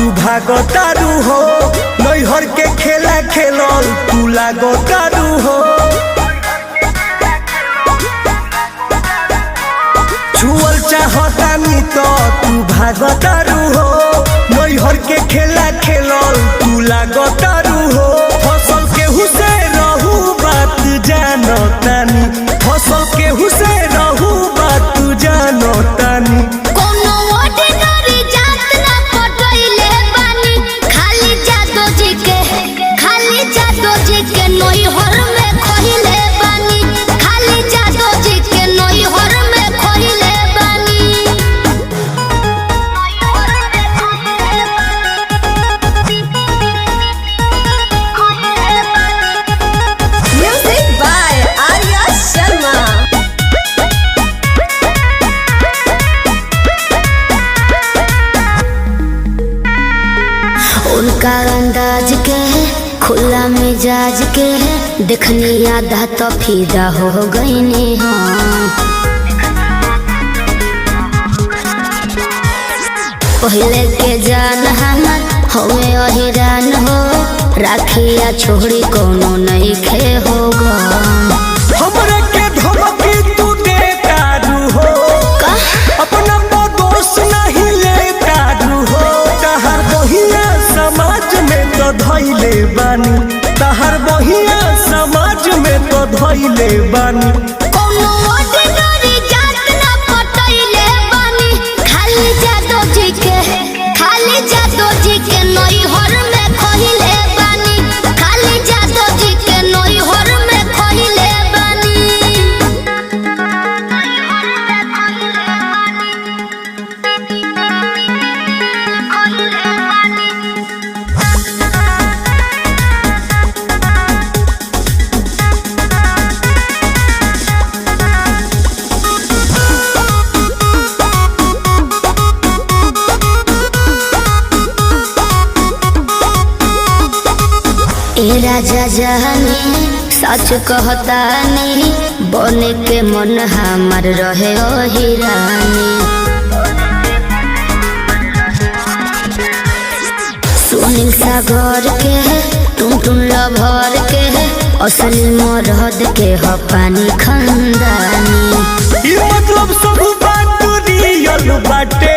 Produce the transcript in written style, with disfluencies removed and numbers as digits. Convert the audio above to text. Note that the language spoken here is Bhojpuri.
तू भागो तारू हो, नैहर के खेला खेलल तू लागो तारू हो। छुअल चाहतानी तो तू भागो तारू हो, नैहर के खेला खेलल तू लागो तारू हो। फसल केहू से रहू बात जानो तानी, फसल केहू से रहू बात जानो तानी। उनका अंदाज के खुला मिजाज के देखनी आधा तो फिदा हो गईनी हम। पहले के जान हमर हमें अहिरान हो, राखिया छोड़ी कोनो नहीं खे हो हमरे के धमकी तू दे तारू हो, अपना दोस्त नहीं ले तारू हो। तहर बहिया समाज में तो धइले बानी, तहर बहिया समाज में तो धइले बानी। ए राजा जानी सच कहतानी, बने के मन हमार रहे हिरानी। सुनील सागर के टुन लभर के असली मरद के ह पानी खंदानी। मतलब सब बात रियल बाटे।